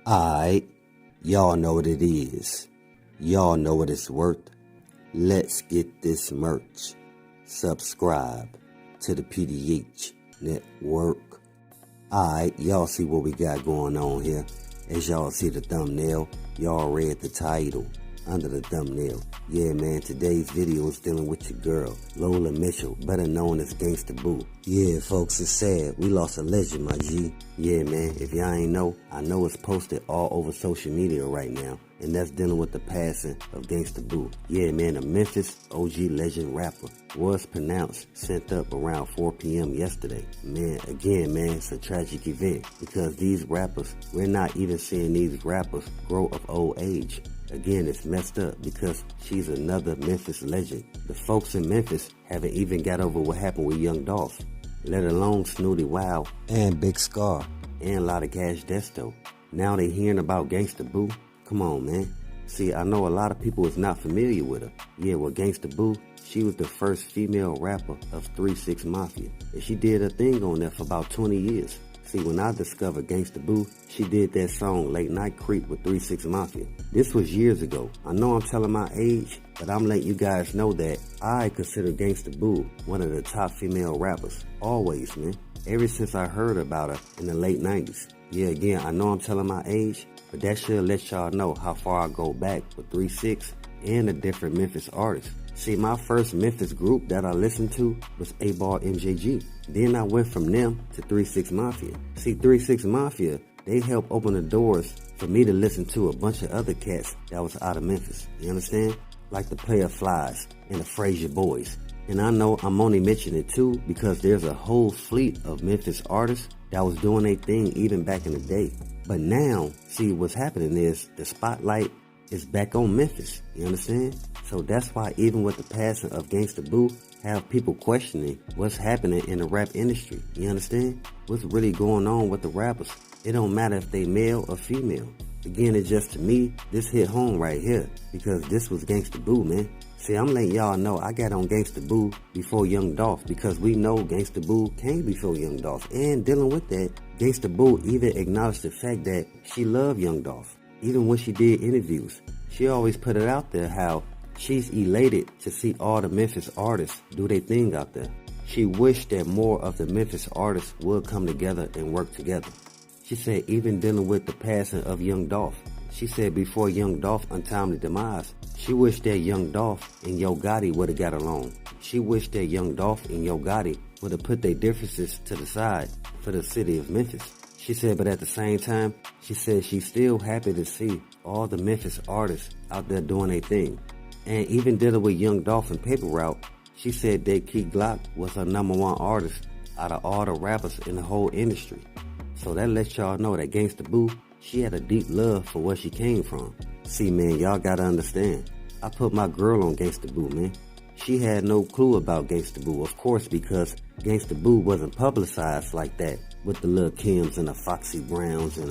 Alright, y'all know what it is. Y'all know what it's worth. Let's get this merch. Subscribe to the PDH Network. Alright, y'all see what we got going on here. As y'all see the thumbnail, y'all read the title under the thumbnail. Yeah, man, today's video is dealing with your girl, Lola Mitchell, better known as Gangsta Boo. Yeah, folks, it's sad. We lost a legend, my G. Yeah, man, if y'all ain't know, I know it's posted all over social media right now, and that's dealing with the passing of Gangsta Boo. Yeah, man, a Memphis OG legend rapper was pronounced sent up around 4 p.m. yesterday. Man, again, man, it's a tragic event because these rappers, we're not even seeing these rappers grow of old age. Again, it's messed up because she's another Memphis legend. The folks in Memphis haven't even got over what happened with Young Dolph, let alone Snooty Wow and Big Scar and a lot of Cash Desto. Now they hearing about Gangsta Boo. Come on, man. See, I know a lot of people is not familiar with her. Yeah, well, Gangsta Boo, she was the first female rapper of 3-6 Mafia, and she did her thing on there for about 20 years. See, when I discovered Gangsta Boo, she did that song Late Night Creep with 3-6 Mafia. This was years ago. I know I'm telling my age, but I'm letting you guys know that I consider Gangsta Boo one of the top female rappers. Always, man. Ever since I heard about her in the late 90s. Yeah, again, I know I'm telling my age, but that should let y'all know how far I go back with 3-6 and the different Memphis artists. See, my first Memphis group that I listened to was A-Ball MJG. Then I went from them to 3-6 Mafia. See, 3-6 Mafia, they helped open the doors for me to listen to a bunch of other cats that was out of Memphis. You understand? Like the Player Flies and the Frazier Boys. And I know I'm only mentioning it too because there's a whole fleet of Memphis artists that was doing their thing even back in the day. But now, see, what's happening is the spotlight is back on Memphis. You understand? So that's why even with the passing of Gangsta Boo, have people questioning what's happening in the rap industry. You understand? What's really going on with the rappers? It don't matter if they male or female. Again, it's just to me, this hit home right here because this was Gangsta Boo, man. See, I'm letting y'all know I got on Gangsta Boo before Young Dolph because we know Gangsta Boo came before Young Dolph. And dealing with that, Gangsta Boo even acknowledged the fact that she loved Young Dolph. Even when she did interviews, she always put it out there how she's elated to see all the Memphis artists do their thing out there. She wished that more of the Memphis artists would come together and work together. She said even dealing with the passing of Young Dolph, she said before Young Dolph's untimely demise, she wished that Young Dolph and Yo Gotti would have got along. She wished that Young Dolph and Yo Gotti would have put their differences to the side for the city of Memphis. She said, but at the same time, she said she's still happy to see all the Memphis artists out there doing their thing. And even dealing with Young Dolph and Paper Route, she said that Key Glock was her #1 artist out of all the rappers in the whole industry. So that lets y'all know that Gangsta Boo, she had a deep love for where she came from. See, man, y'all gotta understand. I put my girl on Gangsta Boo, man. She had no clue about Gangsta Boo, of course, because Gangsta Boo wasn't publicized like that with the Lil' Kims and the Foxy Browns and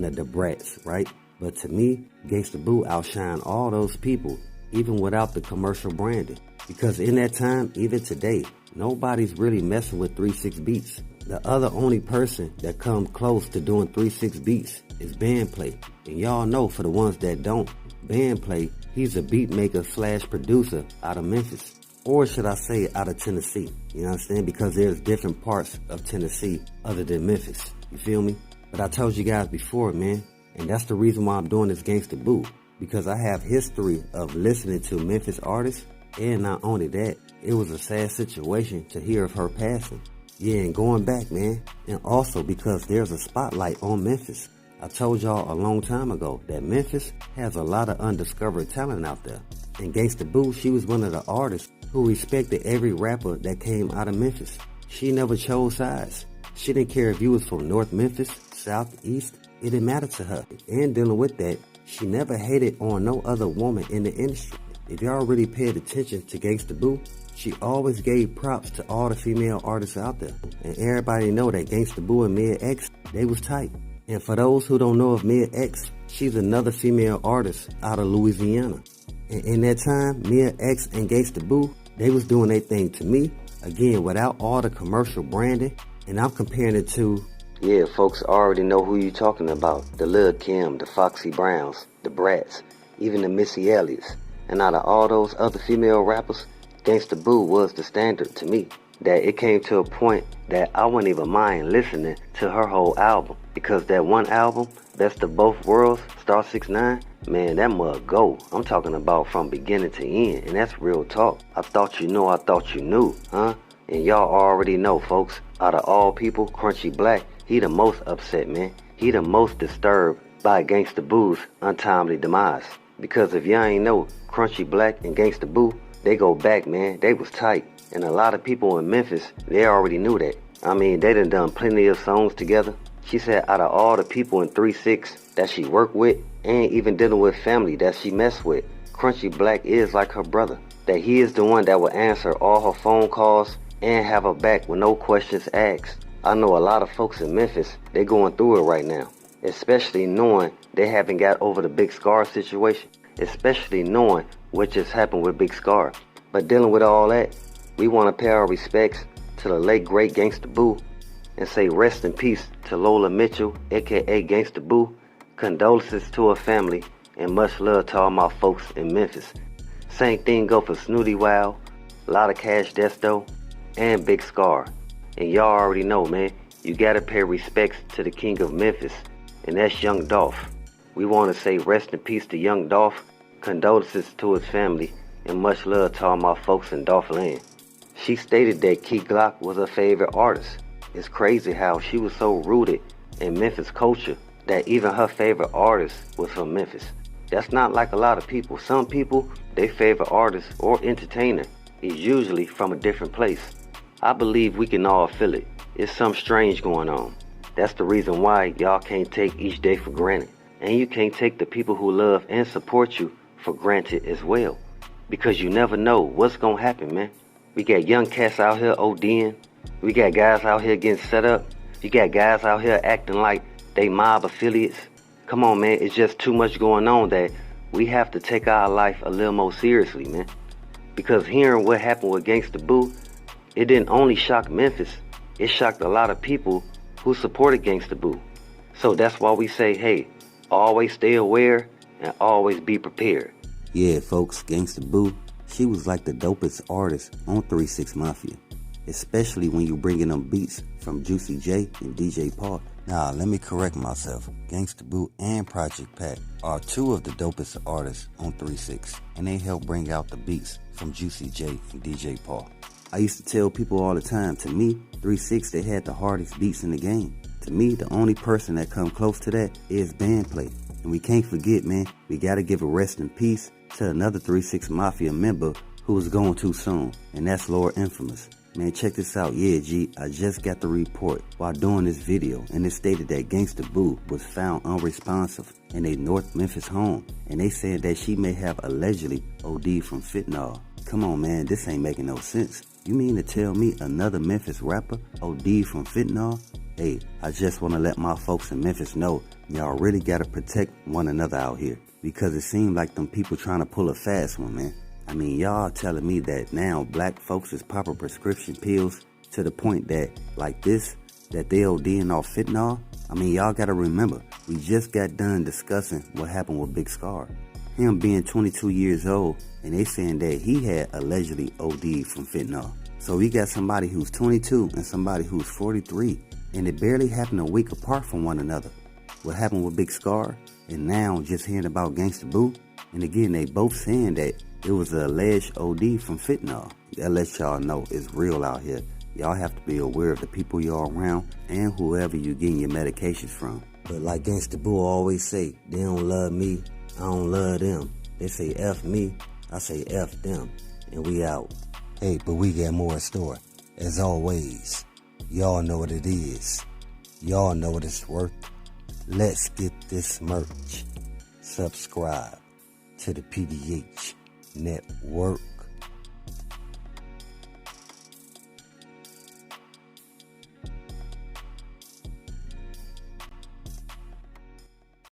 the Debrats, right? But to me, Gangsta Boo outshined all those people, even without the commercial branding. Because in that time, even today, nobody's really messing with 3-6 beats. The other only person that comes close to doing 3-6 beats is Bandplay. And y'all know, for the ones that don't, Bandplay, he's a beat maker / producer out of Memphis. Or should I say out of Tennessee? You understand? Because there's different parts of Tennessee other than Memphis. You feel me? But I told you guys before, man, and that's the reason why I'm doing this Gangsta Boo. Because I have history of listening to Memphis artists, and not only that, it was a sad situation to hear of her passing. Yeah, and going back, man, and also because there's a spotlight on Memphis. I told y'all a long time ago that Memphis has a lot of undiscovered talent out there. And Gangsta Boo, she was one of the artists who respected every rapper that came out of Memphis. She never chose sides. She didn't care if you was from North Memphis, South, East. It didn't matter to her. And dealing with that, she never hated on no other woman in the industry. If y'all really paid attention to Gangsta Boo, she always gave props to all the female artists out there. And everybody know that Gangsta Boo and Mia X, they was tight. And for those who don't know of Mia X, she's another female artist out of Louisiana. And in that time, Mia X and Gangsta Boo, they was doing their thing to me, again, without all the commercial branding. And I'm comparing it to Yeah, folks already know who you talking about. The Lil Kim, the Foxy Browns, the Brats, even the Missy Elliott's. And out of all those other female rappers, Gangsta Boo was the standard to me. That it came to a point that I wouldn't even mind listening to her whole album. Because that one album, Best of Both Worlds, Star 6ix9ine, man, that mug go. I'm talking about from beginning to end, and that's real talk. I thought you knew, huh? And y'all already know, folks, out of all people, Crunchy Black, he the most upset, man. He the most disturbed by Gangsta Boo's untimely demise. Because if y'all ain't know, Crunchy Black and Gangsta Boo, they go back, man. They was tight. And a lot of people in Memphis, they already knew that. I mean, they done plenty of songs together. She said out of all the people in Three6 that she worked with, and even dealing with family that she messed with, Crunchy Black is like her brother. That he is the one that will answer all her phone calls and have her back with no questions asked. I know a lot of folks in Memphis, they going through it right now. Especially knowing they haven't got over the Big Scar situation. Especially knowing what just happened with Big Scar. But dealing with all that, we want to pay our respects to the late great Gangsta Boo and say rest in peace to Lola Mitchell, aka Gangsta Boo. Condolences to her family and much love to all my folks in Memphis. Same thing go for Snooty Wow, Lotta Cash Desto, and Big Scar. And y'all already know, man, you gotta pay respects to the king of Memphis, and that's Young Dolph. We want to say rest in peace to Young Dolph, condolences to his family, and much love to all my folks in Dolph Land. She stated that Key Glock was her favorite artist. It's crazy how she was so rooted in Memphis culture that even her favorite artist was from Memphis. That's not like a lot of people. Some people, their favorite artist or entertainer is usually from a different place. I believe we can all feel it. It's something strange going on. That's the reason why y'all can't take each day for granted. And you can't take the people who love and support you for granted as well. Because you never know what's gonna happen, man. We got young cats out here ODing. We got guys out here getting set up. You got guys out here acting like they mob affiliates. Come on, man. It's just too much going on that we have to take our life a little more seriously, man. Because hearing what happened with Gangsta Boo, it didn't only shock Memphis. It shocked a lot of people who supported Gangsta Boo. So that's why we say, hey, always stay aware and always be prepared. Yeah, folks, Gangsta Boo, she was like the dopest artist on 3-6 Mafia. Especially when you bringing them beats from Juicy J and DJ Perc. Nah, let me correct myself. Gangsta Boo and Project Pat are two of the dopest artists on 3-6, and they help bring out the beats from Juicy J and DJ Perc. I used to tell people all the time, to me, 3-6, they had the hardest beats in the game. To me, the only person that come close to that is Bandplay. And we can't forget, man, we gotta give a rest in peace to another 3-6 Mafia member who was going too soon, and that's Lord Infamous. Man, check this out. Yeah, G, I just got the report while doing this video, and it stated that Gangsta Boo was found unresponsive in a North Memphis home, and they said that she may have allegedly OD'd from fentanyl. Come on, man, this ain't making no sense. You mean to tell me another Memphis rapper OD'd from fentanyl? Hey, I just want to let my folks in Memphis know y'all really got to protect one another out here, because it seemed like them people trying to pull a fast one, man. I mean, y'all telling me that now black folks is popping prescription pills to the point that, like this, that they ODing off fentanyl? I mean, y'all gotta remember, we just got done discussing what happened with Big Scar. Him being 22 years old, and they saying that he had allegedly OD'd from fentanyl. So we got somebody who's 22 and somebody who's 43, and it barely happened a week apart from one another. What happened with Big Scar, and now just hearing about Gangsta Boo, and again, they both saying that it was an alleged OD from fentanyl. That lets y'all know it's real out here. Y'all have to be aware of the people you're around and whoever you're getting your medications from. But like Gangsta Boo always say, they don't love me, I don't love them. They say F me, I say F them. And we out. Hey, but we got more in store. As always, y'all know what it is. Y'all know what it's worth. Let's get this merch. Subscribe to the PDH Network.